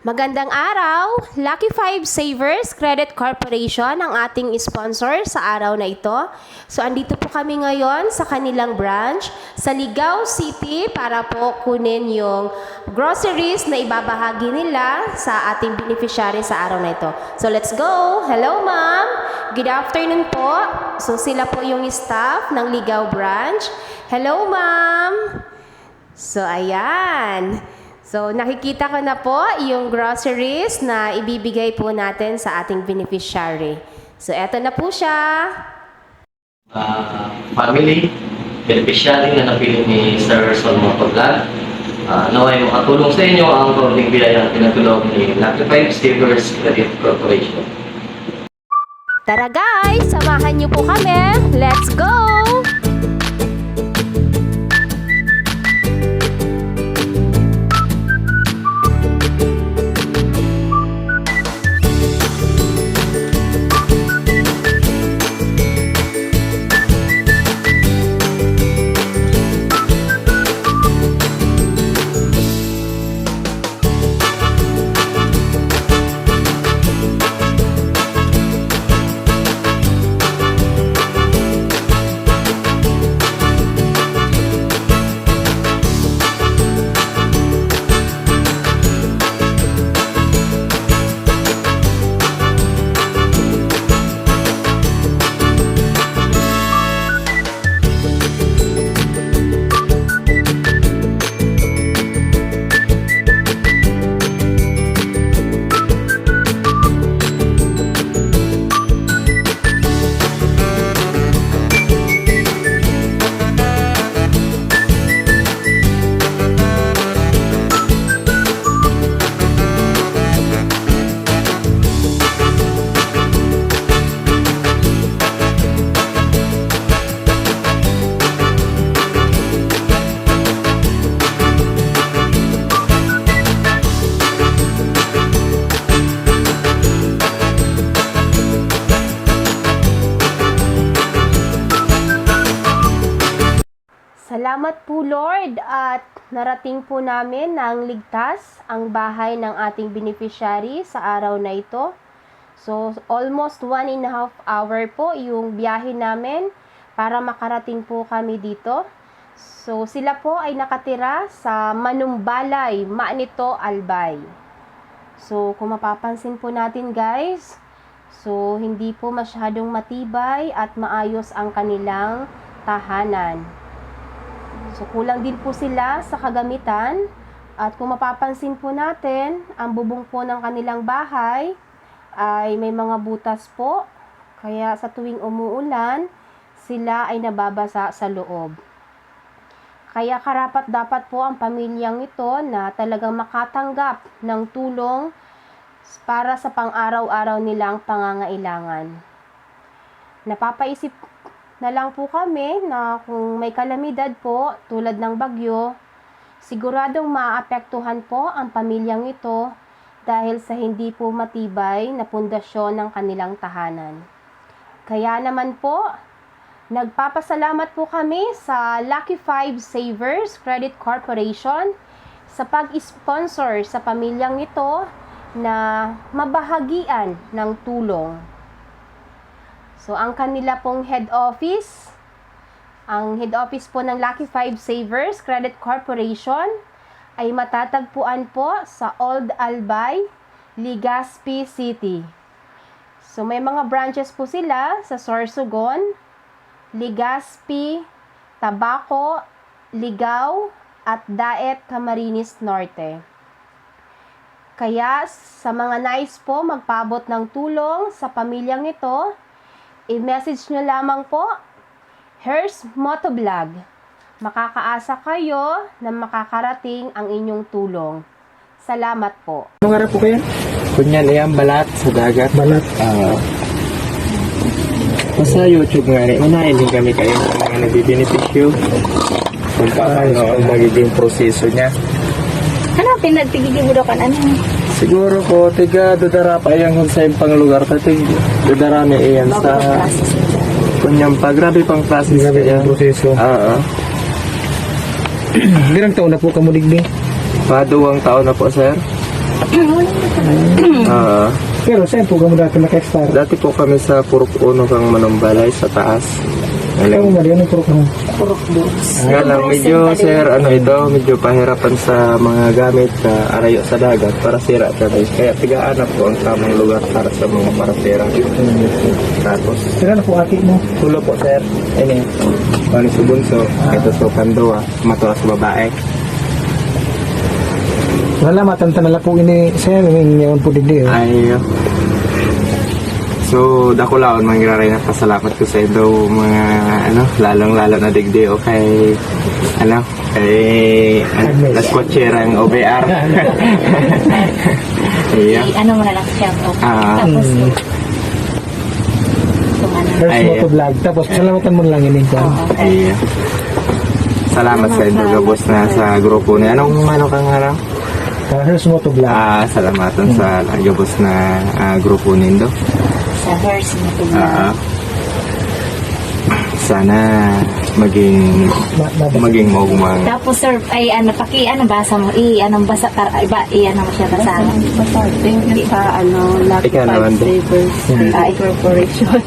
Magandang araw! Lucky 5 Savers Credit Corporation ang ating sponsor sa araw na ito. So, andito po kami ngayon sa kanilang branch sa Ligao City para po kunin yung groceries na ibabahagi nila sa ating beneficiary sa araw na ito. So, let's go! Hello, ma'am! Good afternoon po. So, sila po yung staff ng Ligao branch. Hello, ma'am! So, ayan. So, nakikita ko na po yung groceries na ibibigay po natin sa ating beneficiary. So, eto na po siya. Family, beneficiary na napili ni Sir Solomon Paglan. Naway makatulong sa inyo ang konting biyayang pinatulong ni Lucky 5 Savers Credit Corporation. Tara guys, samahan niyo po kami. Let's go! Salamat po Lord at narating po namin ng ligtas ang bahay ng ating beneficiary sa araw na ito. So almost 1.5 hour po yung biyahe namin para makarating po kami dito. So sila po ay nakatira sa Manumbalay, Manito, Albay. So kung mapapansin po natin guys, so hindi po masyadong matibay at maayos ang kanilang tahanan. So, kulang din po sila sa kagamitan at kung mapapansin po natin, ang bubong po ng kanilang bahay ay may mga butas po. Kaya sa tuwing umuulan, sila ay nababasa sa loob. Kaya karapat dapat po ang pamilyang ito na talagang makatanggap ng tulong para sa pang-araw-araw nilang pangangailangan. Napapaisip na lang po kami na kung may kalamidad po tulad ng bagyo, siguradong maapektuhan po ang pamilyang ito dahil sa hindi po matibay na pundasyon ng kanilang tahanan. Kaya naman po, nagpapasalamat po kami sa Lucky 5 Savers Credit Corporation sa pag-sponsor sa pamilyang ito na mabahagian ng tulong. So, ang kanila pong head office, ang head office po ng Lucky 5 Savers Credit Corporation ay matatagpuan po sa Old Albay, Legazpi City. So, may mga branches po sila sa Sorsogon, Legazpi, Tabaco, Ligao, at Daet, Camarines Norte. Kaya, sa mga nais po magpaabot ng tulong sa pamilyang ito, i-message nyo lamang po, Hear's Motovlog. Makakaasa kayo na makakarating ang inyong tulong. Salamat po. Anong harap po kayo? Kunyan yan, balat sa dagat. Balat? Sa YouTube nga rin, unahin din kami kayo sa mga nagbibenepisyo. Kung paano ang magiging proseso niya. Ano pinagtigigibudokan? Ano? Siguro ko, tiga dudara pa yung sa pang lugar. Tiga dudara may iyan sa Kunyang pa, grabe pang process Grabe kaya. ang proseso. Oo. Ilang taon na po ka mo digdi? Paduwang taon na po, sir. Oo. Pero saan po ka mo dati naka-expire? Dati po kami sa Purok Uno kang Manumbalay sa taas. Ikaw mo mali, anong puro ka mo? Nga lang, medyo sir, medyo pahirapan sa mga gamit sa arayo sa dagat para sira kami. Kaya tigaan po ang tamang lugar para sa mga parasera. Tapos, Sila na po ati mo. tulo po sir. Ini, bali sa bunso. Ito sa kandoa, matuwa sa babae. Wala, matanta na lang po ini, sir, ngayon po digdi. Ay, so, dako laon, mangyari na pasalamat ko sa ito, mga, lalong-lalo na digdi o kay, Agnes. las kotserang OBR. Iya. Ano mo na lang siya to. Ah. Tapos, kung ano. First Ay, moto vlog. Tapos, salamatan mo na lang ini. Iya. Salamat sa ito, gabos na sa grupo niya. Anong kang harap? First moto vlog. Salamatan sa gabos na grupo nindo. Sa verse mo to. Sana maging maugmang. Tapos sir, ay basa mo, anong basa, ano mo siya basahan. Thank you sa Lucky Ikaw naman, Five Bro. Savers Corporation.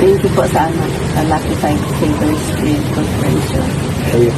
Thank you po sa Lucky Five Savers Corporation. Ayun.